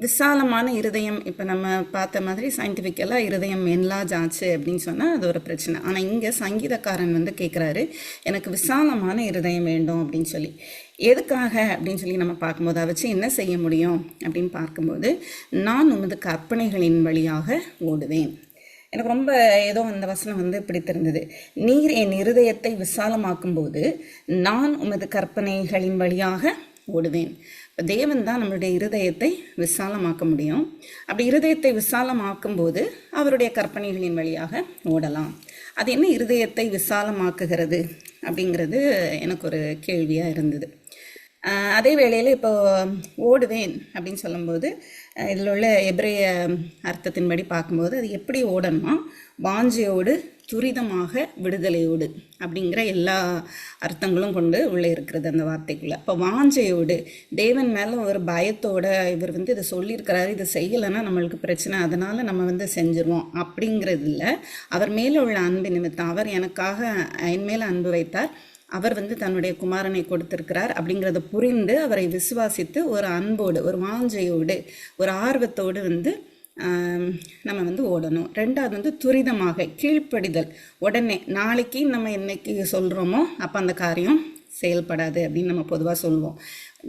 விசாலமான இருதயம், இப்போ நம்ம பார்த்த மாதிரி சயின்டிஃபிக்கலாக இருதயம் என்லார்ஜ் ஆச்சு அப்படின்னு சொன்னால் அது ஒரு பிரச்சனை. ஆனால் இங்கே சங்கீதக்காரன் வந்து கேட்குறாரு, எனக்கு விசாலமான இருதயம் வேண்டும் அப்படின்னு சொல்லி. எதுக்காக அப்படின்னு சொல்லி நம்ம பார்க்கும்போது அதை வச்சு என்ன செய்ய முடியும் அப்படின்னு பார்க்கும்போது, நான் உமது கற்பனைகளின் வழியாக ஓடுவேன். எனக்கு ரொம்ப ஏதோ அந்த வசனம் வந்து பிடித்திருந்தது. நீர் என் இருதயத்தை விசாலமாக்கும் போது நான் உமது கற்பனைகளின் வழியாக ஓடுவேன். இப்போ தேவன் தான் நம்மளுடைய இருதயத்தை விசாலமாக்க முடியும். அப்படி இருதயத்தை விசாலமாக்கும் போது அவருடைய கற்பனைகளின் வழியாக ஓடலாம். அது என்ன இருதயத்தை விசாலமாக்குகிறது அப்படிங்கிறது எனக்கு ஒரு கேள்வியாக இருந்தது. அதே வேளையில் இப்போ ஓடுவேன் அப்படின்னு சொல்லும்போது இதில் உள்ள எபிரேய அர்த்தத்தின்படி பார்க்கும்போது அது எப்படி ஓடணுமா, வாஞ்சையோடு துரிதமாக விடுதலையோடு அப்படிங்கிற எல்லா அர்த்தங்களும் கொண்டு உள்ளே இருக்கிறது அந்த வார்த்தைக்குள்ளே. இப்போ வாஞ்சையோடு, தேவன் மேலே ஒரு பயத்தோட இவர் வந்து இதை சொல்லியிருக்கிறாரு, இதை செய்யலைன்னா நம்மளுக்கு பிரச்சனை, அதனால் நம்ம வந்து செஞ்சுருவோம் அப்படிங்கிறது இல்லை. அவர் மேலே உள்ள அன்பு நிமித்தம், அவர் எனக்காக என் மேலே அன்பு வைத்தார், அவர் வந்து தன்னுடைய குமாரனை கொடுத்திருக்கிறார் அப்படிங்கிறத புரிந்து அவரை விசுவாசித்து ஒரு அன்போடு, ஒரு வாஞ்சையோடு, ஒரு ஆர்வத்தோடு வந்து நம்ம வந்து ஓடணும். ரெண்டாவது வந்து துரிதமாக கீழ்ப்படிதல். உடனே நாளைக்கு நம்ம என்னைக்கு சொல்கிறோமோ அப்போ அந்த காரியம் செயல்படாது அப்படின்னு நம்ம பொதுவாக சொல்லுவோம்.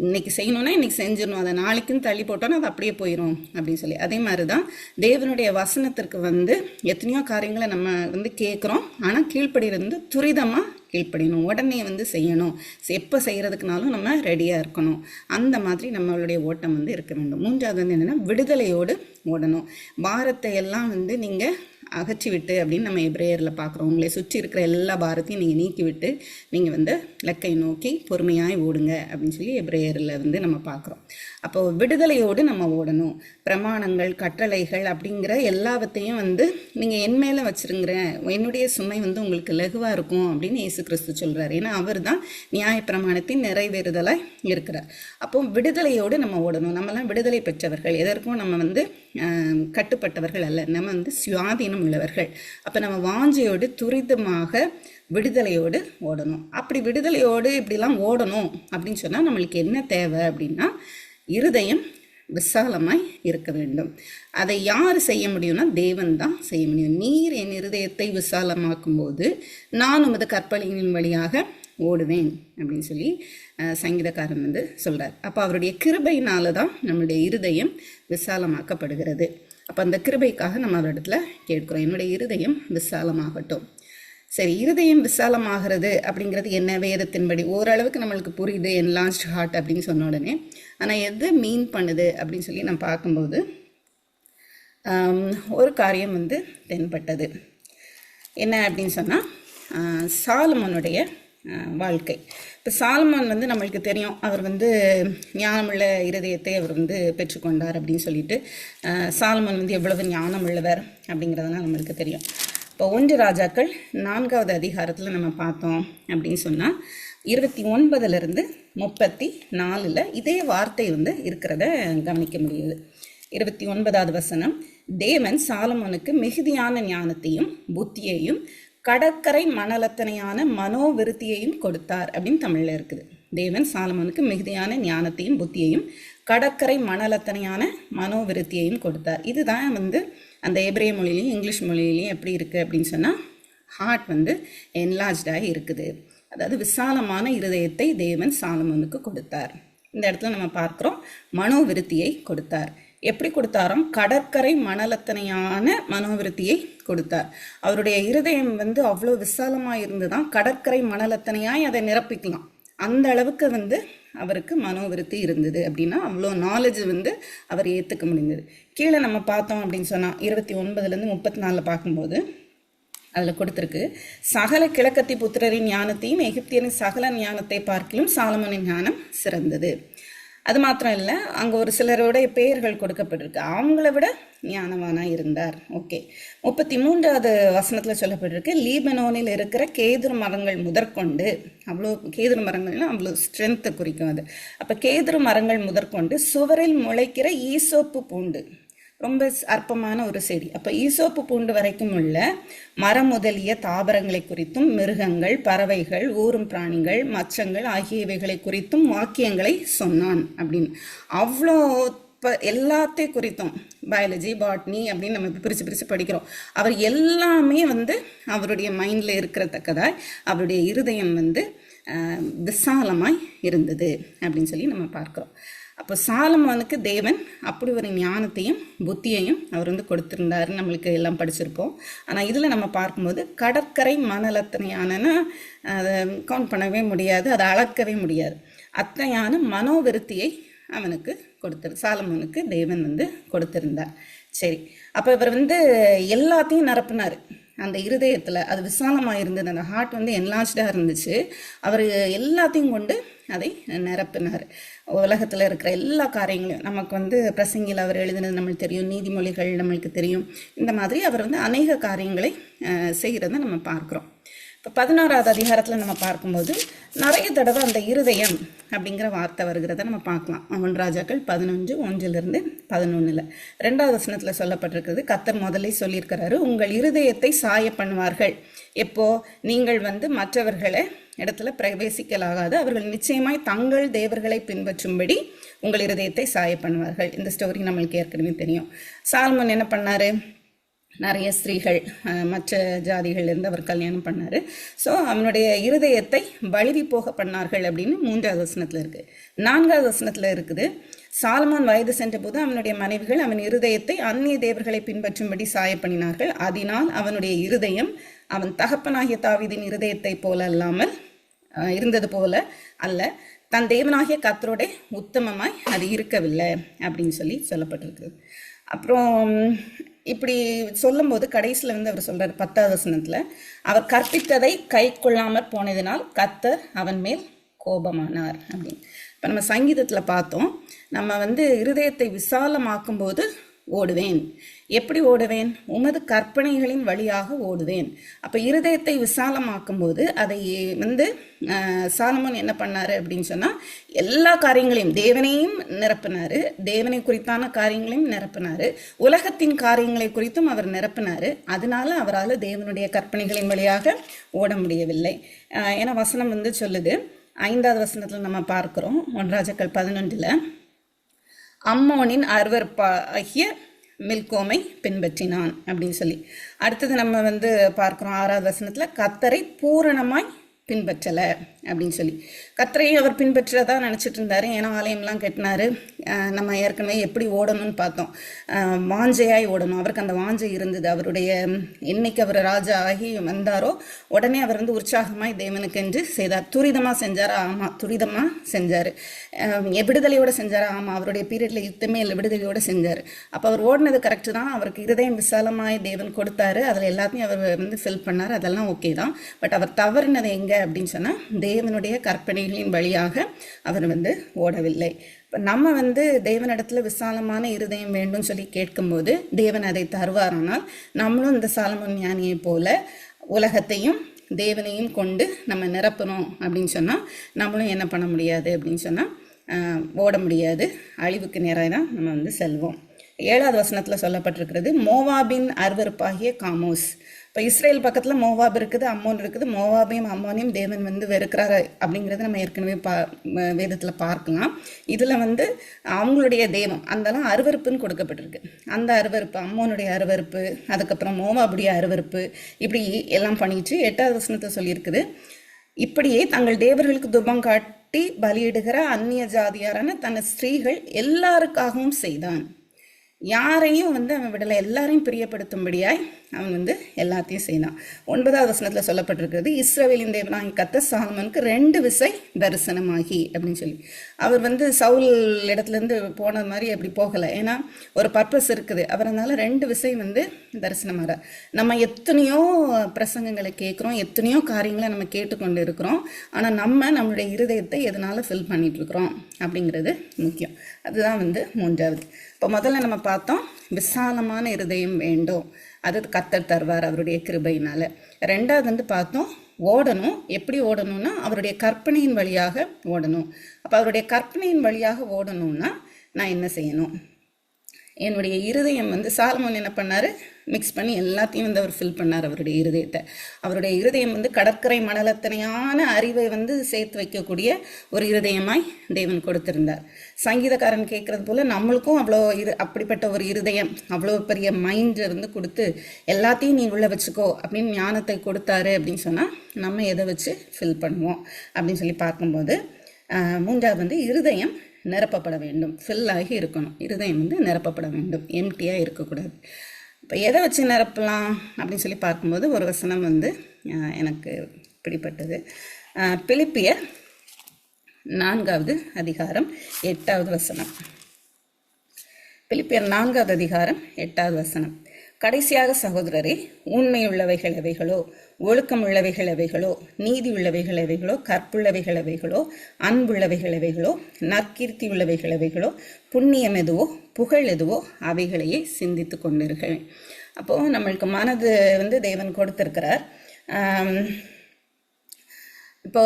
இன்றைக்கி செய்யணுன்னா இன்றைக்கி செஞ்சிடணும், அதை நாளைக்குன்னு தள்ளி போட்டோன்னா அது அப்படியே போயிடும் அப்படின்னு சொல்லி. அதே மாதிரி தான் தேவனுடைய வசனத்திற்கு வந்து எத்தனையோ காரியங்களை நம்ம வந்து கேட்குறோம், ஆனால் கீழ்ப்படியிலிருந்து துரிதமாக கீழ்ப்படியணும், உடனே வந்து செய்யணும், எப்போ செய்கிறதுக்குனாலும் நம்ம ரெடியாக இருக்கணும். அந்த மாதிரி நம்மளுடைய ஓட்டம் வந்து இருக்க வேண்டும். மூன்றாவது வந்து என்னென்னா விடுதலையோடு ஓடணும். பாரத்தை எல்லாம் வந்து நீங்கள் அகற்றிவிட்டு அப்படின்னு நம்ம எபிரேயரில் பார்க்குறோம். உங்களை சுற்றி இருக்கிற எல்லா பாரத்தையும் நீங்கள் நீக்கிவிட்டு நீங்கள் வந்து இலக்கை நோக்கி பொறுமையாய் ஓடுங்க அப்படின்னு சொல்லி எபிரேயரில் வந்து நம்ம பார்க்குறோம். அப்போது விடுதலையோடு நம்ம ஓடணும். பிரமாணங்கள், கட்டளைகள் அப்படிங்கிற எல்லாவற்றையும் வந்து நீங்கள் என் மேலே வச்சுருங்கிற, என்னுடைய சுமை வந்து உங்களுக்கு லகுவாக இருக்கும் அப்படின்னு இயேசு கிறிஸ்து சொல்கிறார். ஏன்னா அவர் தான் நியாய பிரமாணத்தின் நிறைவேறுதலாக இருக்கிறார். அப்போ விடுதலையோடு நம்ம ஓடணும். நம்மலாம் விடுதலை பெற்றவர்கள், எதற்கும் நம்ம வந்து கட்டுப்பட்டவர்கள் அல்ல, நம்ம வந்து சுயாதீனம் உள்ளவர்கள். அப்போ நம்ம வாஞ்சையோடு துரிதமாக விடுதலையோடு ஓடணும். அப்படி விடுதலையோடு இப்படிலாம் ஓடணும் அப்படின்னு சொன்னால் நம்மளுக்கு என்ன தேவை அப்படின்னா, இருதயம் விசாலமாய் இருக்க வேண்டும். அதை யார் செய்ய முடியும்னா தேவன் தான் செய்ய முடியும். நீர் என் இருதயத்தை விசாலமாக்கும் போது நான் உமது கற்பனையின் வழியாக ஓடுவேன் அப்படின்னு சொல்லி சங்கீதக்காரன் வந்து சொல்கிறார். அப்போ அவருடைய கிருபையினால தான் நம்மளுடைய இருதயம் விசாலமாக்கப்படுகிறது. அப்போ அந்த கிருபைக்காக நம்ம அவரிடத்துல கேட்குறோம், என்னுடைய இருதயம் விசாலமாகட்டும். சரி, இருதயம் விசாலமாகிறது அப்படிங்கிறது என்ன? வேதத்தின்படி ஓரளவுக்கு நம்மளுக்கு புரியுது, என்லார்ஜ்ட் ஹார்ட் அப்படின்னு சொன்ன உடனே. ஆனால் எது மீன் பண்ணுது அப்படின்னு சொல்லி நம்ம பார்க்கும்போது ஒரு காரியம் வந்து தென்பட்டது. என்ன அப்படின்னு சொன்னால், சாலமோனுடைய வாழ்க்கை. இப்போ சாலமோன் வந்து நம்மளுக்கு தெரியும், அவர் வந்து ஞானமுள்ள இருதயத்தை அவர் வந்து பெற்றுக்கொண்டார் அப்படின்னு சொல்லிட்டு. சாலமோன் வந்து எவ்வளவு ஞானம் உள்ளவர் அப்படிங்கிறதெல்லாம் நம்மளுக்கு தெரியும். இப்போ 1 ராஜாக்கள் 4வது அதிகாரத்தில் நம்ம பார்த்தோம் அப்படின்னு சொன்னால் 29லிருந்து 34 இதே வார்த்தை வந்து இருக்கிறத கவனிக்க முடியுது. 29வது வசனம், தேவன் சாலமோனுக்கு மிகுதியான ஞானத்தையும் புத்தியையும் கடற்கரை மணலத்தனையான மனோவிருத்தியையும் கொடுத்தார் அப்படின்னு தமிழில் இருக்குது. தேவன் சாலமோனுக்கு மிகுதியான ஞானத்தையும் புத்தியையும் கடற்கரை மணலத்தனையான மனோவிருத்தியையும் கொடுத்தார். இதுதான் வந்து அந்த எபிரேய மொழியிலையும் இங்கிலீஷ் மொழியிலையும் எப்படி இருக்குது அப்படின்னு சொன்னால், ஹார்ட் வந்து என்லார்ஜ்டாக இருக்குது. அதாவது விசாலமான இருதயத்தை தேவன் சாலமோனுக்கு கொடுத்தார். இந்த இடத்துல நம்ம பார்க்குறோம், மனோவிருத்தியை கொடுத்தார். எப்படி கொடுத்தாரோ, கடற்கரை மணலத்தனையான மனோவிருத்தியை கொடுத்தார். அவருடைய இருதயம் வந்து அவ்வளோ விசாலமாக இருந்து தான் கடற்கரை மணலத்தனையாய் அதை நிரப்பிக்கலாம். அந்த அளவுக்கு வந்து அவருக்கு மனோவிருத்தி இருந்தது. அப்படின்னா அவ்வளோ நாலேஜ் வந்து அவர் ஏற்றுக்க முடிந்தது. கீழே நம்ம பார்த்தோம் அப்படின்னு சொன்னால் 29லேருந்து 34 பார்க்கும்போது அதில் கொடுத்துருக்கு, சகல கிழக்கத்தி புத்திரரின் ஞானத்தையும் எகிப்தியரின் சகல ஞானத்தை பார்க்கிலும் சாலமோனின் ஞானம் சிறந்தது. அது மாத்திரம் இல்லை, அங்கே ஒரு சிலருடைய பெயர்கள் கொடுக்கப்பட்டிருக்கு, அவங்கள விட ஞானவானாக இருந்தார். ஓகே, 33வது வசனத்தில் சொல்லப்பட்டிருக்கு, லீபனோனில் இருக்கிற கேதுரு மரங்கள் முதற்கொண்டு, அவ்வளோ கேதுரு மரங்கள்லாம் அவ்வளோ ஸ்ட்ரென்த்தை குறிக்கும் அது. அப்போ கேதுரு மரங்கள் முதற்கொண்டு சுவரில் முளைக்கிற ஈசோப்பு பூண்டு, ரொம்ப அற்பமான ஒரு செடி. அப்போ ஈசோப்பு பூண்டு வரைக்கும் உள்ள மரம் முதலிய தாவரங்களை குறித்தும் மிருகங்கள், பறவைகள், ஊரும் பிராணிகள், மச்சங்கள் ஆகியவைகளை குறித்தும் வாக்கியங்களை சொன்னான் அப்படின்னு. அவ்வளோ இப்போ எல்லாத்தையும் குறித்தும் பயாலஜி பாட்னி அப்படின்னு நம்ம பிரித்து பிரித்து படிக்கிறோம். அவர் எல்லாமே வந்து அவருடைய மைண்டில் இருக்கிறத்தக்கதாய் அவருடைய இருதயம் வந்து விசாலமாய் இருந்தது அப்படின்னு சொல்லி நம்ம பார்க்குறோம். அப்போ சாலமோனுக்கு தேவன் அப்படி ஒரு ஞானத்தையும் புத்தியையும் அவர் வந்து கொடுத்துருந்தாரு. நம்மளுக்கு எல்லாம் படிச்சிருப்போம். ஆனால் இதில் நம்ம பார்க்கும்போது கடற்கரை மணல் அத்தனையானன்னா அதை கவுண்ட் பண்ணவே முடியாது, அதை அளக்கவே முடியாது. அத்தனையான மனோவிருத்தியை அவனுக்கு சாலமோனுக்கு தேவன் வந்து கொடுத்திருந்தார். சரி, அப்போ இவர் வந்து எல்லாத்தையும் நிரப்பினார் அந்த இருதயத்தில். அது விசாலமாக இருந்தது, அந்த ஹார்ட் வந்து என்லார்ஜ்டாக இருந்துச்சு. அவர் எல்லாத்தையும் கொண்டு அதை நிரப்பினார். உலகத்தில் இருக்கிற எல்லா காரியங்களையும் நமக்கு வந்து பிரசங்கியில் அவர் எழுதினது நம்மளுக்கு தெரியும், நீதிமொழிகள் நம்மளுக்கு தெரியும். இந்த மாதிரி அவர் வந்து அநேக காரியங்களை செய்கிறத நம்ம பார்க்குறோம். இப்போ 11வது அதிகாரத்தில் நம்ம பார்க்கும்போது நிறைய தடவை அந்த இருதயம் அப்படிங்கிற வார்த்தை வருகிறத நம்ம பார்க்கலாம். 1 ராஜாக்கள் 11:1-11. 2வது வசனத்தில் சொல்லப்பட்டிருக்கிறது, கர்த்தர் முதலே சொல்லியிருக்கிறாரு, உங்கள் இருதயத்தை சாய பண்ணுவார்கள். எப்போ நீங்கள் வந்து மற்றவர்களை இடத்துல பிரவேசிக்கலாகாது, அவர்கள் நிச்சயமாய் தங்கள் தேவர்களை பின்பற்றும்படி உங்கள் இருதயத்தை சாய பண்ணுவார்கள். இந்த ஸ்டோரி நம்மளுக்கு ஏற்கனவே தெரியும். சாலமோன் என்ன பண்ணாரு? நிறைய ஸ்திரீகள் மற்ற ஜாதிகள்லேருந்து அவர் கல்யாணம் பண்ணார். ஸோ அவனுடைய இருதயத்தை வழுவி போக பண்ணார்கள் அப்படின்னு 3வது வசனத்தில் இருக்குது. 4வது வசனத்தில் இருக்குது, சாலமோன் வயது சென்ற போது அவனுடைய மனைவிகள் அவன் இருதயத்தை அந்நிய தேவர்களை பின்பற்றும்படி சாய பண்ணினார்கள். அதனால் அவனுடைய இருதயம் அவன் தகப்பனாகிய தாவீதின் இருதயத்தை போல அல்லாமல் இருந்தது போல அல்ல, தன் தேவனாகிய கர்த்தரோட உத்தமமாய் அது இருக்கவில்லை அப்படின்னு சொல்லப்பட்டிருக்கு. அப்புறம் இப்படி சொல்லும்போது கடைசியில் வந்து அவர் சொல்கிறார் 10வது வசனத்தில், அவர் கற்பித்ததை கை கொள்ளாமற் போனதினால் கர்த்தர் அவன் மேல் கோபமானார் அப்படின்னு. இப்போ நம்ம சங்கீதத்தில் பார்த்தோம், நம்ம வந்து இருதயத்தை விசாலமாக்கும்போது ஓடுவேன். எப்படி ஓடுவேன்? உமது கற்பனைகளின் வழியாக ஓடுவேன். அப்போ இருதயத்தை விசாலமாக்கும் போது அதை வந்து சாலமோன் என்ன பண்ணாரு அப்படின்னு சொன்னால், எல்லா காரியங்களையும் தேவனையும் நிரப்பினாரு, தேவனை குறித்தான காரியங்களையும் நிரப்பினாரு, உலகத்தின் காரியங்களை குறித்தும் அவர் நிரப்பினாரு. அதனால அவரால் தேவனுடைய கற்பனைகளின் வழியாக ஓட முடியவில்லை. ஏன்னா வசனம் வந்து சொல்லுது, 5வது வசனத்தில் நம்ம பார்க்குறோம் 1 ராஜாக்கள் 11, அம்மோனின் அருவருப்பாகிய மில்கோமை பின்பற்றினான் அப்படின்னு சொல்லி. அடுத்தது நம்ம வந்து பார்க்குறோம் 6வது வசனத்தில், கர்த்தரை பூரணமாய் பின்பற்றலை அப்படின்னு சொல்லி. கர்த்தரை அவர் பின்பற்றதா நினச்சிட்டு இருந்தார். ஏன்னா ஆலயம்லாம் கட்டினார். நம்ம ஏற்கனவே எப்படி ஓடணும்னு பார்த்தோம், வாஞ்சையாய் ஓடணும். அவருக்கு அந்த வாஞ்சை இருந்தது. அவருடைய என்னைக்கு அவர் ராஜா ஆகி வந்தாரோ உடனே அவர் வந்து உற்சாகமாய் தேவனுக்கென்று செய்தார். துரிதமாக செஞ்சாரா? ஆமாம், துரிதமாக செஞ்சார். விடுதலையோடு செஞ்சாரா? ஆமாம், அவருடைய பீரியடில் யுத்தமே இல்லை, விடுதலையோடு செஞ்சார். அப்போ அவர் ஓடினது கரெக்டு தான். அவருக்கு இருதயம் விசாலமாய் தேவன் கொடுத்தாரு, அதில் எல்லாத்தையும் அவர் வந்து ஃபில் பண்ணார், அதெல்லாம் ஓகே தான். பட் அவர் தவறினது எங்கே அப்படின்னு சொன்னால், தேவனுடைய கற்பனைகளின் வழியாக அவர் வந்து ஓடவில்லை. இப்போ நம்ம வந்து தேவனிடத்துல விசாலமான இருதயம் வேண்டும் சொல்லி கேட்கும்போது தேவன் அதை தருவாரானால், நம்மளும் இந்த சாலமோன் ஞானியை போல உலகத்தையும் தேவனையும் கொண்டு நம்ம நிரப்பணும் அப்படின்னு சொன்னால், நம்மளும் என்ன பண்ண முடியாது அப்படின்னு சொன்னால் ஓட முடியாது. அழிவுக்கு நேராக தான் நம்ம வந்து செல்வோம். 7வது வசனத்தில் சொல்லப்பட்டிருக்கிறது, மோவாபின் அருவருப்பாகிய காமோஸ். இப்போ இஸ்ரேல் பக்கத்தில் மோவாப் இருக்குது, அம்மோன் இருக்குது. மோவாபையும் அம்மோனையும் தேவன் வந்து வெறுக்கிறாரு அப்படிங்கிறத நம்ம ஏற்கனவே வேதத்தில் பார்க்கலாம். இதில் வந்து அவங்களுடைய தெய்வம் அந்தெல்லாம் அருவருப்புன்னு கொடுக்கப்பட்டிருக்கு. அந்த அருவருப்பு, அம்மோனுடைய அருவருப்பு, அதுக்கப்புறம் மோவாபுடைய அருவருப்பு, இப்படி எல்லாம் பண்ணிட்டு 8வது வசனத்தை சொல்லியிருக்குது, இப்படியே தங்கள் தேவர்களுக்கு துபம் காட்டி பலியிடுகிற அந்நிய ஜாதியாரான தன் ஸ்திரீகள் எல்லாருக்காகவும் செய்தான். யாரையும் வந்து அவன் விடலை, எல்லாரையும் பிரியப்படுத்தும்படியாய் அவன் வந்து எல்லாத்தையும் செய்தான். 9வது வசனத்தில் சொல்லப்பட்டிருக்கிறது, இஸ்ரவேலின் தேவனாகிய கர்த்தர் சாலமோனுக்கு 2 விசை தரிசனமாகி அப்படின்னு சொல்லி. அவர் வந்து சவுல் இடத்துலேருந்து போன மாதிரி அப்படி போகலை, ஏன்னா ஒரு பர்பஸ் இருக்குது. அவர் அதனால 2 விசை வந்து தரிசனமாகிறார். நம்ம எத்தனையோ பிரசங்கங்களை கேட்குறோம், எத்தனையோ காரியங்களை நம்ம கேட்டுக்கொண்டு இருக்கிறோம். ஆனால் நம்மளுடைய இருதயத்தை எதனால ஃபில் பண்ணிட்டு இருக்கிறோம் அப்படிங்கிறது முக்கியம். அதுதான் வந்து 3வது. இப்போ முதல்ல நம்ம பார்த்தோம், விசாலமான இருதயம் வேண்டும், அது கர்த்தர் தருவார் அவருடைய கிருபையினால. 2வது வந்து பார்த்தோம், ஓடணும். எப்படி ஓடணும்னா அவருடைய கற்பனையின் வழியாக ஓடணும். அப்போ அவருடைய கற்பனையின் வழியாக ஓடணும்னா நான் என்ன செய்யணும்? என்னுடைய இருதயம் வந்து சாலமோன் என்ன பண்ணார், மிக்ஸ் பண்ணி எல்லாத்தையும் வந்து அவர் ஃபில் பண்ணார் அவருடைய இருதயத்தை. அவருடைய இருதயம் வந்து கடற்கரை மணலத்தனையான அறிவை வந்து சேர்த்து வைக்கக்கூடிய ஒரு இருதயமாய் தேவன் கொடுத்திருந்தார். சங்கீதக்காரன் கேட்கறது போல நம்மளுக்கும் அவ்வளோ அப்படிப்பட்ட ஒரு இருதயம், அவ்வளோ பெரிய மைண்ட் இருந்து கொடுத்து எல்லாத்தையும் நீ உள்ள வச்சுக்கோ அப்படின்னு ஞானத்தை கொடுத்தாரு அப்படின்னு சொன்னால் நம்ம எதை வச்சு ஃபில் பண்ணுவோம் அப்படின்னு சொல்லி பார்க்கும்போது, மூன்றாவது வந்து இருதயம் நிரப்பப்பட வேண்டும், ஃபில் ஆகி இருக்கணும். இருதயம் வந்து நிரப்பப்பட வேண்டும், எம்டியாக இருக்கக்கூடாது. இப்போ எதை வச்சு நிரப்பலாம் அப்படின்னு சொல்லி பார்க்கும்போது ஒரு வசனம் வந்து எனக்கு பிடிப்பட்டது. பிலிப்பியர் 4வது அதிகாரம் 8வது வசனம். பிலிப்பியர் 4வது அதிகாரம் 8வது வசனம். கடைசியாக சகோதரரே, உண்மையுள்ளவைகள் எவைகளோ, ஒழுக்கமுள்ளவைகள் எவைகளோ, நீதி உள்ளவைகள் எவைகளோ, கற்புள்ளவைகள் எவைகளோ, அன்புள்ளவைகள் எவைகளோ, நற்கீர்த்தி உள்ளவைகள் எவைகளோ, புண்ணியம் எதுவோ, புகழ் எதுவோ அவைகளையே சிந்தித்து கொண்டிருங்கள். அப்போது நம்மளுக்கு மனது வந்து தேவன் கொடுத்திருக்கிறார். இப்போ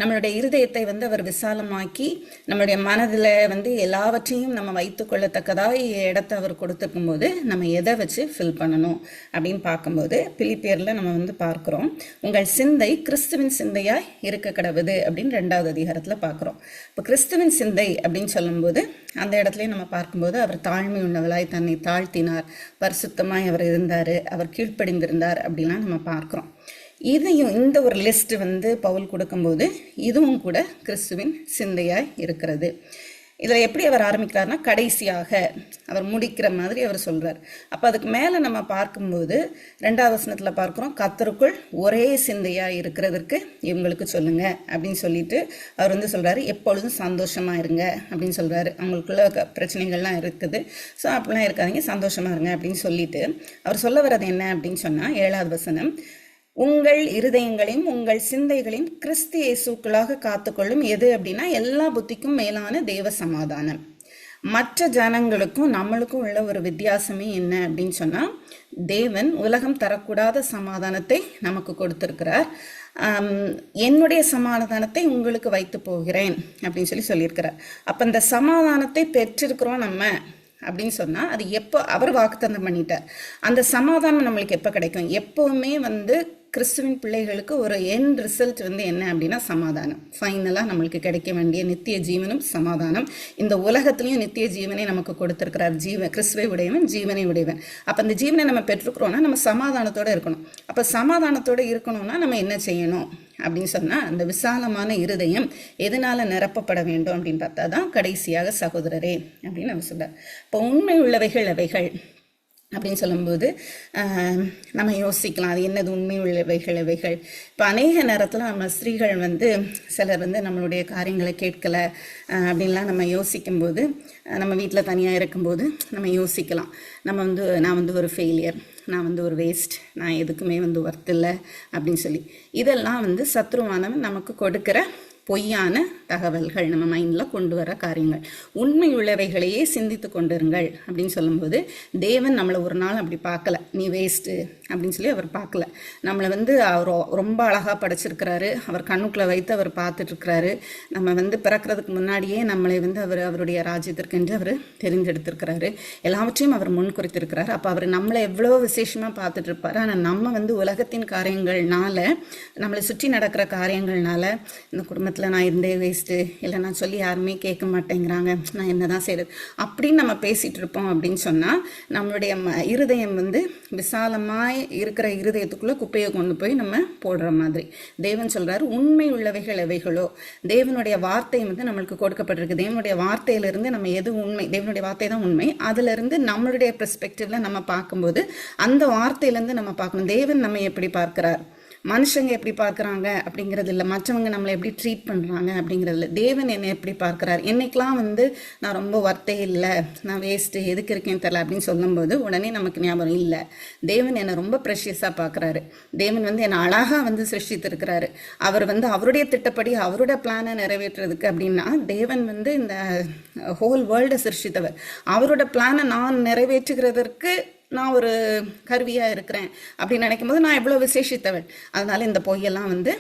நம்மளுடைய இருதயத்தை வந்து அவர் விசாலமாக்கி நம்மளுடைய மனதில் வந்து எல்லாவற்றையும் நம்ம வைத்துக்கொள்ளத்தக்கதாக இடத்தை அவர் கொடுத்துருக்கும் போது நம்ம எதை வச்சு ஃபில் பண்ணணும் அப்படின்னு பார்க்கும்போது பிலிப்பியரில் நம்ம வந்து பார்க்குறோம், உங்கள் சிந்தை கிறிஸ்துவின் சிந்தையாய் இருக்க கடவுது அப்படின்னு 2வது அதிகாரத்தில் பார்க்குறோம். இப்போ கிறிஸ்துவின் சிந்தை அப்படின்னு சொல்லும்போது அந்த இடத்துலையும் நம்ம பார்க்கும்போது அவர் தாழ்மை உள்ளவளாய் தன்னை தாழ்த்தினார், பரிசுத்தமாய் அவர் இருந்தார், அவர் கீழ்ப்படிந்திருந்தார் அப்படின்லாம் நம்ம பார்க்குறோம். இதையும் இந்த ஒரு லிஸ்ட் வந்து பவுல் கொடுக்கும்போது இதுவும் கூட கிறிஸ்துவின் சிந்தையாய் இருக்கிறது. இதில் எப்படி அவர் ஆரம்பிக்கிறார்னா கடைசியாக அவர் முடிக்கிற மாதிரி அவர் சொல்கிறார். அப்போ அதுக்கு மேலே நம்ம பார்க்கும்போது 2வது வசனத்தில் பார்க்குறோம், கர்த்தருக்குள் ஒரே சிந்தையாக இருக்கிறதுக்கு இவங்களுக்கு சொல்லுங்க அப்படின்னு சொல்லிட்டு அவர் வந்து சொல்கிறாரு, எப்பொழுதும் சந்தோஷமாக இருங்க அப்படின்னு சொல்கிறாரு. அவங்களுக்குள்ள பிரச்சனைகள்லாம் இருக்குது, ஸோ அப்படிலாம் இருக்காதீங்க, சந்தோஷமாக இருங்க அப்படின்னு சொல்லிட்டு அவர் சொல்ல வர்றது என்ன அப்படின்னு சொன்னால் 7வது வசனம், உங்கள் இருதயங்களையும் உங்கள் சிந்தைகளையும் கிறிஸ்து இயேசுக்களாக காத்துக்கொள்ளும் எது அப்படின்னா எல்லா புத்திக்கும் மேலான தேவ சமாதானம். மற்ற ஜனங்களுக்கும் நம்மளுக்கும் உள்ள ஒரு வித்தியாசமே என்ன அப்படின்னு சொன்னால், தேவன் உலகம் தரக்கூடாத சமாதானத்தை நமக்கு கொடுத்திருக்கிறார். என்னுடைய சமாதானத்தை உங்களுக்கு வைத்து போகிறேன் அப்படின்னு சொல்லியிருக்கிறார். அப்போ இந்த சமாதானத்தை பெற்றிருக்கிறோம் நம்ம அப்படின்னு சொன்னால் அது எப்போ அவர் வாக்குத்தத்தம் பண்ணிட்டார். அந்த சமாதானம் நம்மளுக்கு எப்போ கிடைக்கும்? எப்போவுமே வந்து கிறிஸ்துவின் பிள்ளைகளுக்கு ஒரு எண்ட் ரிசல்ட் வந்து என்ன அப்படின்னா சமாதானம். ஃபைனலாக நம்மளுக்கு கிடைக்க வேண்டிய நித்திய ஜீவனும் சமாதானம். இந்த உலகத்துலேயும் நித்திய ஜீவனை நமக்கு கொடுத்துருக்கிறார். கிறிஸ்துவை உடையவன் ஜீவனை உடையவன். அப்போ அந்த ஜீவனை நம்ம பெற்றுக்கிறோன்னா நம்ம சமாதானத்தோடு இருக்கணும். அப்போ சமாதானத்தோடு இருக்கணும்னா நம்ம என்ன செய்யணும் அப்படின்னு சொன்னால், அந்த விசாலமான இருதயம் எதனால் நிரப்பப்பட வேண்டும் அப்படின்னு பார்த்தா தான் கடைசியாக சகோதரரே அப்படின்னு நம்ம சொல்கிறார். இப்போ உண்மை உள்ளவைகள் அவைகள் அப்படின்னு சொல்லும்போது நம்ம யோசிக்கலாம், அது என்னது உண்மை உள்ளவைகள் அவைகள். இப்போ அநேக நேரத்தில் நம்ம ஸ்திரீகள் வந்து சிலர் வந்து நம்மளுடைய காரியங்களை கேட்கலை அப்படின்லாம் நம்ம யோசிக்கும்போது, நம்ம வீட்டில் தனியாக இருக்கும்போது நம்ம யோசிக்கலாம், நான் வந்து ஒரு ஃபெயிலியர், நான் வந்து ஒரு வேஸ்ட், நான் எதுக்குமே வந்து ஒர்த் இல்லை அப்படின்னு சொல்லி. இதெல்லாம் வந்து சத்ருவானவன் நமக்கு கொடுக்குற பொய்யான தகவல்கள், நம்ம மைண்டில் கொண்டு வர காரியங்கள். உண்மை உள்ளவைகளையே சிந்தித்து கொண்டிருங்கள் அப்படின்னு சொல்லும்போது, தேவன் நம்மளை ஒரு நாள் அப்படி பார்க்கல, நீ வேஸ்ட்டு அப்படின்னு சொல்லி அவர் பார்க்கல. நம்மளை வந்து அவர் ரொம்ப அழகாக படைச்சிருக்கிறாரு, அவர் கண்ணுக்குள்ளே வைத்து அவர் பார்த்துட்ருக்கிறாரு. நம்ம வந்து பிறக்கிறதுக்கு முன்னாடியே நம்மளை வந்து அவருடைய ராஜ்யத்திற்கென்று அவர் தெரிந்தெடுத்திருக்கிறாரு. எல்லாவற்றையும் அவர் முன் குறித்திருக்கிறார். அப்போ அவர் நம்மளை எவ்வளோ விசேஷமாக பார்த்துட்ருப்பார். ஆனால் நம்ம வந்து உலகத்தின் காரியங்கள்னால, நம்மளை சுற்றி நடக்கிற காரியங்கள்னால, இந்த குடும்பத்தில் நான் இருந்தே வேஸ்ட்டு, இல்லை நான் சொல்லி யாருமே கேட்க மாட்டேங்கிறாங்க, நான் என்ன தான் செய்கிறது அப்படின்னு நம்ம பேசிகிட்டு இருப்போம். அப்படின்னு சொன்னால் நம்மளுடைய இருதயம் வந்து விசாலமாக இருக்கிற இருதயத்துக்குள்ளே குப்பையை கொண்டு போய் நம்ம போடுற மாதிரி. தேவன் சொல்கிறாரு, உண்மை உள்ளவைகள் எவைகளோ, தேவனுடைய வார்த்தை வந்து நம்மளுக்கு கொடுக்கப்பட்டிருக்கு. தேவனுடைய வார்த்தையிலிருந்து நம்ம எது உண்மை, தேவனுடைய வார்த்தை தான் உண்மை, அதிலிருந்து நம்மளுடைய பெர்ஸ்பெக்டிவில் நம்ம பார்க்கும்போது அந்த வார்த்தையிலேருந்து நம்ம பார்க்கணும். தேவன் நம்ம எப்படி பார்க்கிறார், மனுஷங்க எப்படி பார்க்குறாங்க அப்படிங்கிறது இல்லை, மற்றவங்க நம்மளை எப்படி ட்ரீட் பண்ணுறாங்க அப்படிங்கிறது இல்லை. தேவன் என்னை எப்படி பார்க்குறார், என்னைக்கெலாம் வந்து நான் ரொம்ப ஒர்த்தே இல்லை, நான் வேஸ்ட்டு, எதுக்கு இருக்கேன்னு தெரில அப்படின்னு சொல்லும்போது உடனே நமக்கு ஞாபகம் இல்லை, தேவன் என்னை ரொம்ப ப்ரெஷியஸாக பார்க்குறாரு, தேவன் வந்து என்னை அழகாக வந்து சிருஷ்டித்திருக்கிறாரு, அவர் வந்து அவருடைய திட்டப்படி அவருடைய பிளானை நிறைவேற்றுறதுக்கு. அப்படின்னா தேவன் வந்து இந்த ஹோல் வேர்ல்டை சிருஷ்டித்தவர், அவரோட பிளானை நான் நிறைவேற்றுகிறதற்கு நான் ஒரு கருவியாக இருக்கிறேன் அப்படின்னு நினைக்கும் போது நான் எவ்வளோ விசேஷித்தவள். அதனால் இந்த பொய்யெல்லாம் வந்து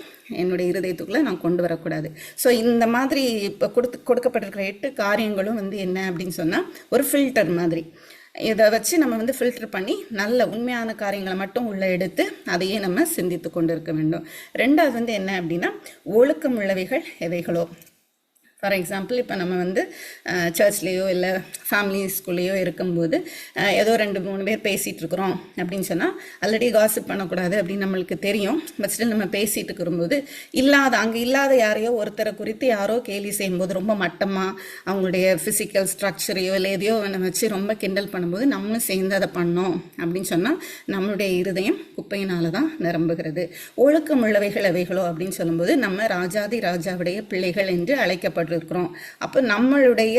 என்னுடைய இருதயத்துக்குள்ளே நான் கொண்டு வரக்கூடாது. ஸோ இந்த மாதிரி இப்போ கொடுக்கப்பட்டிருக்கிற 8 காரியங்களும் வந்து என்ன அப்படின்னு சொன்னால் ஒரு ஃபில்டர் மாதிரி. இதை வச்சு நம்ம வந்து ஃபில்டர் பண்ணி நல்ல உண்மையான காரியங்களை மட்டும் உள்ளே எடுத்து அதையே நம்ம சிந்தித்து கொண்டு இருக்க வேண்டும். 2வது வந்து என்ன அப்படின்னா ஒழுக்கம் உள்ளவைகள் எவைகளோ. ஃபார் எக்ஸாம்பிள் இப்போ நம்ம வந்து சர்ச்லேயோ இல்லை ஃபேமிலி ஸ்கூல்லையோ இருக்கும்போது ஏதோ 2-3 பேர் பேசிகிட்டு இருக்கிறோம் அப்படின்னு சொன்னால் ஆல்ரெடி காசிப் பண்ணக்கூடாது அப்படின்னு நம்மளுக்கு தெரியும். பட் ஸ்டில் நம்ம பேசிகிட்டு இருக்கும்போது அங்கே இல்லாத யாரையோ ஒருத்தரை குறித்து யாரோ கேலி செய்யும்போது ரொம்ப மட்டமாக அவங்களுடைய ஃபிசிக்கல் ஸ்ட்ரக்சரையோ இல்லை எதையோ நம்ம வச்சு ரொம்ப கிண்டல் பண்ணும்போது நம்மளும் சேர்ந்து அதை பண்ணோம் அப்படின்னு சொன்னால் நம்மளுடைய இருதயம் குப்பையினால தான் நிரம்புகிறது. ஒழுக்கம் உள்ளவைகள் எவைகளோ அப்படின்னு சொல்லும்போது நம்ம ராஜாதி ராஜாவுடைய பிள்ளைகள் என்று அழைக்கப்படுறோம். அப்போ நம்மளுடைய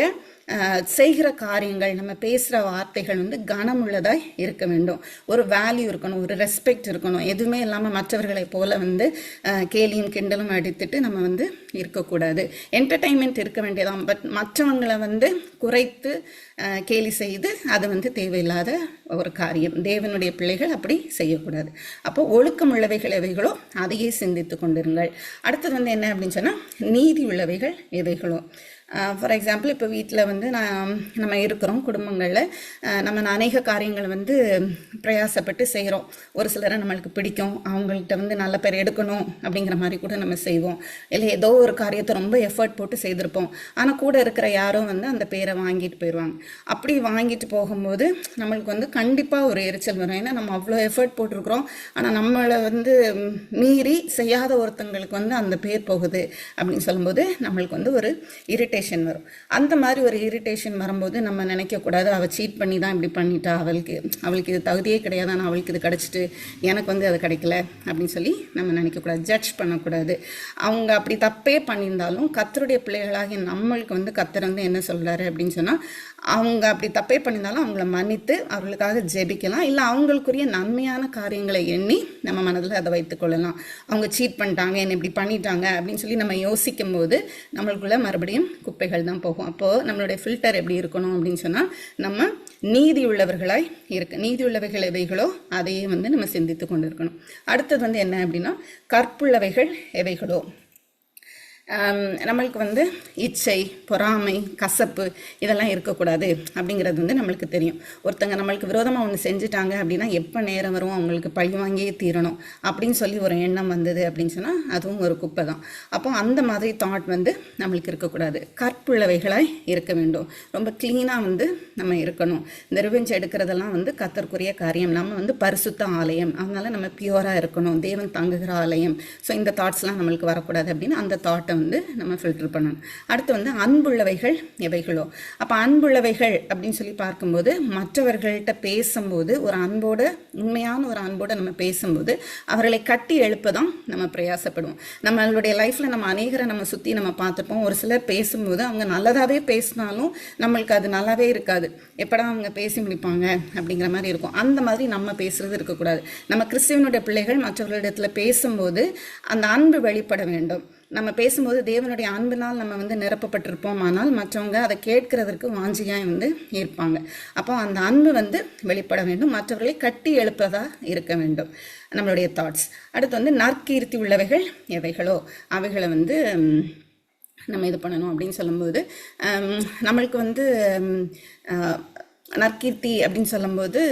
செய்கிற காரியங்கள், நம்ம பேசுகிற வார்த்தைகள் வந்து கனமுள்ளதாய் இருக்க வேண்டும். ஒரு வேல்யூ இருக்கணும், ஒரு ரெஸ்பெக்ட் இருக்கணும். எதுவுமே இல்லாமல் மற்றவர்களை போல வந்து கேலியும் கிண்டலும் அடித்துட்டு நம்ம வந்து இருக்கக்கூடாது. என்டர்டைன்மெண்ட் இருக்க வேண்டியதான். பட் மற்றவங்களை வந்து குறைத்து கேலி செய்து அது வந்து தேவையில்லாத ஒரு காரியம். தேவனுடைய பிள்ளைகள் அப்படி செய்யக்கூடாது. அப்போ ஒழுக்கம் உள்ளவைகள் எவைகளோ அதையே சிந்தித்து கொண்டிருங்கள். அடுத்தது வந்து என்ன அப்படின்னு சொன்னால் நீதி உள்ளவைகள் எவைகளோ. ஃபார் எக்ஸாம்பிள் இப்போ வீட்டில் வந்து நம்ம இருக்கிறோம், குடும்பங்களில் நம்ம அநேக காரியங்கள் வந்து பிரயாசப்பட்டு செய்கிறோம். ஒரு சிலரை நம்மளுக்கு பிடிக்கும், அவங்கள்ட்ட வந்து நல்ல பேர் எடுக்கணும் அப்படிங்கிற மாதிரி கூட நம்ம செய்வோம். இல்லை ஏதோ ஒரு காரியத்தை ரொம்ப எஃபர்ட் போட்டு செய்திருப்போம். ஆனால் கூட இருக்கிற யாரும் வந்து அந்த பேரை வாங்கிட்டு போயிடுவாங்க. அப்படி வாங்கிட்டு போகும்போது நம்மளுக்கு வந்து கண்டிப்பாக ஒரு எரிச்சல் வரும். ஏன்னா நம்ம அவ்வளோ எஃபர்ட் போட்டிருக்கிறோம், ஆனால் நம்மளை வந்து மீறி செய்யாத ஒருத்தங்களுக்கு வந்து அந்த பேர் போகுது அப்படின்னு சொல்லும்போது நம்மளுக்கு வந்து ஒரு இரிட்டேஷன் வரும். அந்த மாதிரி ஒரு இரிட்டேஷன் வரும்போது நம்ம நினைக்கக்கூடாது அவள் சீட் பண்ணி தான் இப்படி பண்ணிட்டா, அவளுக்கு இது தகுதியே கிடையாது, ஆனால் அவளுக்கு இது கிடச்சிட்டு எனக்கு வந்து அது கிடைக்கல அப்படின்னு சொல்லி நம்ம நினைக்கக்கூடாது. ஜட்ஜ் பண்ணக்கூடாது. அவங்க அப்படி தப்பே பண்ணியிருந்தாலும் கர்த்தருடைய பிள்ளைகளாகி நம்மளுக்கு வந்து கர்த்தர் வந்து என்ன சொல்கிறாரு அப்படின்னு சொன்னால், அவங்க அப்படி தப்பே பண்ணியிருந்தாலும் அவங்கள மன்னித்து அவர்களுக்காக ஜெபிக்கலாம். இல்லை அவங்களுக்குரிய நன்மையான காரியங்களை எண்ணி நம்ம மனதில் அதை வைத்துக்கொள்ளலாம். அவங்க சீட் பண்ணிட்டாங்க, என்ன இப்படி பண்ணிட்டாங்க அப்படின்னு சொல்லி நம்ம யோசிக்கும் போது நம்மளுக்குள்ள மறுபடியும் குப்பைகள் தான் போகும். அப்போது நம்மளுடைய ஃபில்டர் எப்படி இருக்கணும் அப்படின்னு சொன்னால், நம்ம நீதி உள்ளவர்களாய் நீதி உள்ளவைகள் எவைகளோ அதையே வந்து நம்ம சிந்தித்து கொண்டு இருக்கணும். அடுத்தது வந்து என்ன அப்படின்னா கற்புள்ளவைகள் எவைகளோ. நம்மளுக்கு வந்து இச்சை, பொறாமை, கசப்பு இதெல்லாம் இருக்கக்கூடாது அப்படிங்கிறது வந்து நம்மளுக்கு தெரியும். ஒருத்தங்க நம்மளுக்கு விரோதமாக ஒன்று செஞ்சுட்டாங்க அப்படின்னா எப்போ நேரம் வரும் அவங்களுக்கு பழி வாங்கியே தீரணும் அப்படின்னு சொல்லி ஒரு எண்ணம் வந்தது அப்படின்னு சொன்னால் அதுவும் ஒரு குப்பை தான். அப்போ அந்த மாதிரி தாட் வந்து நம்மளுக்கு இருக்கக்கூடாது. கற்புள்ளவைகளாய் இருக்க வேண்டும். ரொம்ப க்ளீனாக வந்து நம்ம இருக்கணும். இந்த ரிவெஞ்ச் எடுக்கிறதெல்லாம் வந்து கர்த்தருக்குரிய காரியம். நம்ம வந்து பரிசுத்த ஆலயம், அதனால நம்ம பியூராக இருக்கணும், தேவன் தங்குகிற ஆலயம். ஸோ இந்த தாட்ஸ்லாம் நம்மளுக்கு வரக்கூடாது அப்படின்னு அந்த தாட்டை வந்து நம்ம ஃபில்டர் பண்ணணும். அடுத்து வந்து அன்புள்ளவைகள் எவைகளோ. அப்போ அன்புள்ளவைகள் அப்படின்னு சொல்லி பார்க்கும்போது மற்றவர்கள்ட்ட பேசும்போது ஒரு அன்போட, உண்மையான ஒரு அன்போட நம்ம பேசும்போது அவர்களை கட்டி எழுப்பதான் நம்ம பிரயாசப்படுவோம். நம்மளுடைய லைஃப்பில் நம்ம அநேகரை நம்ம சுற்றி நம்ம பார்த்துப்போம். ஒரு சிலர் பேசும்போது அவங்க நல்லதாகவே பேசினாலும் நம்மளுக்கு அது நல்லாவே இருக்காது. எப்படா அவங்க பேசி முடிப்பாங்க அப்படிங்கிற மாதிரி இருக்கும். அந்த மாதிரி நம்ம பேசுறது இருக்கக்கூடாது. நம்ம கிறிஸ்துவனுடைய பிள்ளைகள் மற்றவர்களிடத்தில் பேசும்போது அந்த அன்பு வெளிப்பட வேண்டும். நம்ம பேசும்போது தேவனுடைய அன்பினால் நம்ம வந்து நிரப்பப்பட்டிருப்போம். ஆனால் மற்றவங்க அதை கேட்கறதற்கு வாஞ்சியாய் வந்து இருப்பாங்க. அப்போ அந்த அன்பு வந்து வெளிப்பட வேண்டும். மற்றவர்களை கட்டி எழுப்பதாக இருக்க வேண்டும் நம்மளுடைய தாட்ஸ். அடுத்து வந்து நற்கீர்த்தி உள்ளவைகள் எவைகளோ அவைகளை வந்து நம்ம இது பண்ணணும் அப்படின்னு சொல்லும்போது நம்மளுக்கு வந்து நற்கீர்த்தி அப்படின்னு சொல்லும்போது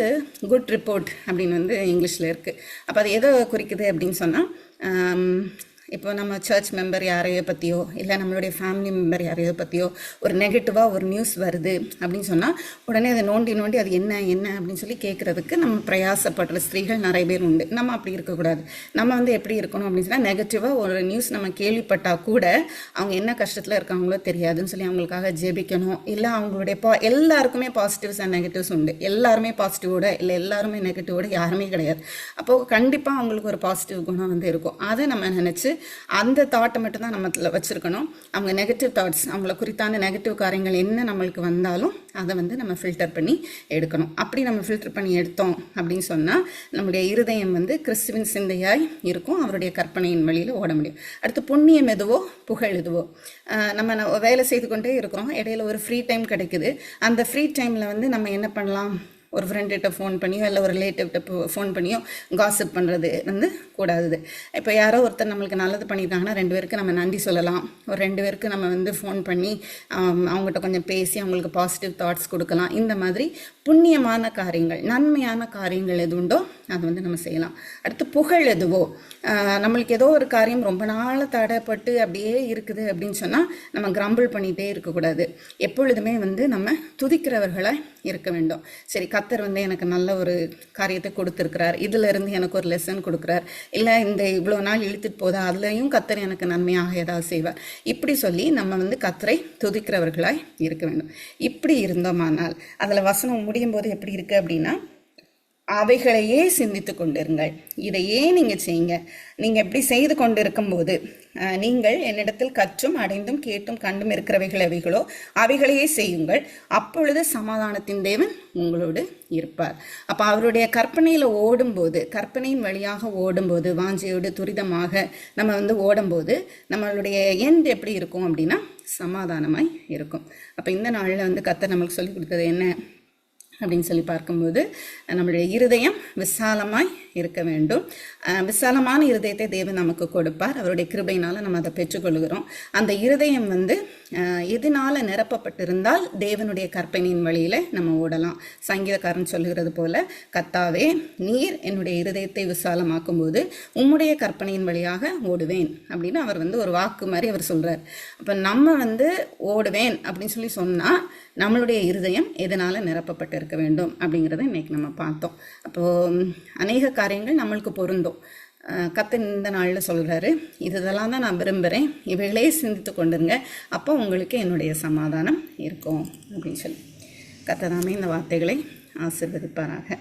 குட் ரிப்போர்ட் அப்படின்னு வந்து இங்கிலீஷில் இருக்குது. அப்போ அது எதை குறிக்குது அப்படின்னு சொன்னால், இப்போ நம்ம சர்ச் மெம்பர் யாரையோ பற்றியோ இல்லை நம்மளுடைய ஃபேமிலி மெம்பர் யாரையோ பற்றியோ ஒரு நெகட்டிவாக ஒரு நியூஸ் வருது அப்படின்னு சொன்னால் உடனே அதை நோண்டி அது என்ன அப்படின்னு சொல்லி கேட்குறதுக்கு நம்ம பிரயாசப்படுற ஸ்திரீகள் நிறைய பேர் உண்டு. நம்ம அப்படி இருக்கக்கூடாது. நம்ம வந்து எப்படி இருக்கணும் அப்படின்னு சொன்னால், நெகட்டிவாக ஒரு நியூஸ் நம்ம கேள்விப்பட்டால் கூட அவங்க என்ன கஷ்டத்தில் இருக்காங்களோ தெரியாதுன்னு சொல்லி அவங்களுக்காக ஜெபிக்கணும். இல்லை அவங்களுடைய எல்லாருக்குமே பாசிட்டிவ்ஸ் அண்ட் நெகட்டிவ்ஸ் உண்டு. எல்லாருமே பாசிட்டிவோட இல்லை எல்லாருமே நெகட்டிவோட யாருமே கிடையாது. அப்போது கண்டிப்பாக அவங்களுக்கு ஒரு பாசிட்டிவ் குணம் வந்து இருக்கும். அதை நம்ம நினச்சி அந்த தாட்டை மட்டும் தான் நம்ம வச்சுருக்கணும். அவங்க நெகட்டிவ் தாட்ஸ், அவங்கள குறித்தான நெகட்டிவ் காரியங்கள் என்ன நம்மளுக்கு வந்தாலும் அதை வந்து நம்ம ஃபில்டர் பண்ணி எடுக்கணும். அப்படி நம்ம ஃபில்டர் பண்ணி எடுத்தோம் அப்படின்னு சொன்னால் நம்முடைய இருதயம் வந்து கிறிஸ்துவின் சிந்தையாய் இருக்கும். அவருடைய கற்பனையின் வழியில் ஓட முடியும். அடுத்து புண்ணியம் எதுவோ புகழ் எதுவோ. நம்ம வேலை செய்து கொண்டே இருக்கிறோம், இடையில ஒரு ஃப்ரீ டைம் கிடைக்குது. அந்த ஃப்ரீ டைமில் வந்து நம்ம என்ன பண்ணலாம், ஒரு ஃப்ரெண்டுகிட்ட ஃபோன் பண்ணியோ இல்லை ஒரு ரிலேட்டிவ்கிட்ட ஃபோன் பண்ணியோ காசிப் பண்ணுறது வந்து கூடாது. இப்போ யாரோ ஒருத்தர் நம்மளுக்கு நல்லது பண்ணியிருக்காங்கன்னா 2 பேருக்கு நம்ம நன்றி சொல்லலாம். ஒரு 2 பேருக்கு நம்ம வந்து ஃபோன் பண்ணி அவங்ககிட்ட கொஞ்சம் பேசி அவங்களுக்கு பாசிட்டிவ் தாட்ஸ் கொடுக்கலாம். இந்த மாதிரி புண்ணியமான காரியங்கள், நன்மையான காரியங்கள் எது உண்டோ அது வந்து நம்ம செய்யலாம். அடுத்து புகழ் எதுவோ, நம்மளுக்கு ஏதோ ஒரு காரியம் ரொம்ப நாள் தடைப்பட்டு அப்படியே இருக்குது அப்படின்னு சொன்னால் நம்ம கிரம்பிள் பண்ணிகிட்டே இருக்கக்கூடாது. எப்பொழுதுமே வந்து நம்ம துதிக்கிறவர்களாக இருக்க வேண்டும். சரி, கர்த்தர் வந்து எனக்கு நல்ல ஒரு காரியத்தை கொடுத்துருக்கிறார், இதிலிருந்து எனக்கு ஒரு லெசன் கொடுக்குறார், இல்லை இந்த இவ்வளோ நாள் இழுத்துட்டு போதா அதுலேயும் கர்த்தர் எனக்கு நன்மையாக ஏதாவது செய்வார், இப்படி சொல்லி நம்ம வந்து கர்த்தரை துதிக்கிறவர்களாய் இருக்க வேண்டும். இப்படி இருந்தோமானால் அதில் வசனம் முடியும் போது எப்படி இருக்குது அப்படின்னா, அவைகளையே சிந்தித்து கொண்டிருங்கள், இதையே நீங்கள் செய்யுங்க. நீங்கள் எப்படி செய்து கொண்டு இருக்கும்போது நீங்கள் என்னிடத்தில் கற்றும் அடைந்தும் கேட்டும் கண்டும் இருக்கிறவைகள் எவைகளோ அவைகளையே செய்யுங்கள், அப்பொழுது சமாதானத்தின் தேவன் உங்களோடு இருப்பார். அப்போ அவருடைய கற்பனையில் ஓடும்போது, கற்பனையின் வழியாக ஓடும்போது, வாஞ்சையோடு துரிதமாக நம்ம வந்து ஓடும்போது நம்மளுடைய எண்ட் எப்படி இருக்கும் அப்படின்னா சமாதானமாய் இருக்கும். அப்போ இந்த நாளில் வந்து கர்த்தர் நம்மளுக்கு சொல்லி கொடுத்தது என்ன அப்படின்னு சொல்லி பார்க்கும்போது, நம்மளுடைய இருதயம் விசாலமாய் இருக்க வேண்டும். விசாலமான இருதயத்தை தேவன் நமக்கு கொடுப்பார். அவருடைய கிருபையினால் நம்ம அதை பெற்றுக்கொள்கிறோம். அந்த இருதயம் வந்து எதனால் நிரப்பப்பட்டிருந்தால் தேவனுடைய கற்பனையின் வழியில் நம்ம ஓடலாம். சங்கீதக்காரன் சொல்லுகிறது போல, கர்த்தாவே நீர் என்னுடைய இருதயத்தை விசாலமாக்கும் போது உம்முடைய கற்பனையின் வழியாக ஓடுவேன் அப்படின்னு அவர் வந்து ஒரு வாக்கு மாதிரி அவர் சொல்கிறார். அப்போ நம்ம வந்து ஓடுவேன் அப்படின்னு சொல்லி சொன்னால் நம்மளுடைய இருதயம் எதனால் நிரப்பப்பட்டு இருக்க வேண்டும் அப்படிங்கிறத இன்றைக்கி நம்ம பார்த்தோம். அப்போது அநேக காரியங்கள் நம்மளுக்கு பொருந்தும். கர்த்தர் இந்த நாளில் சொல்கிறாரு, இதெல்லாம் தான் நான் விரும்புகிறேன், இவைகளே சிந்தித்து கொண்டுருங்க, அப்போ உங்களுக்கு என்னுடைய சமாதானம் இருக்கும் அப்படின்னு சொல்லி. கர்த்தர் தாமே இந்த வார்த்தைகளை ஆசீர்வதிப்பாராக.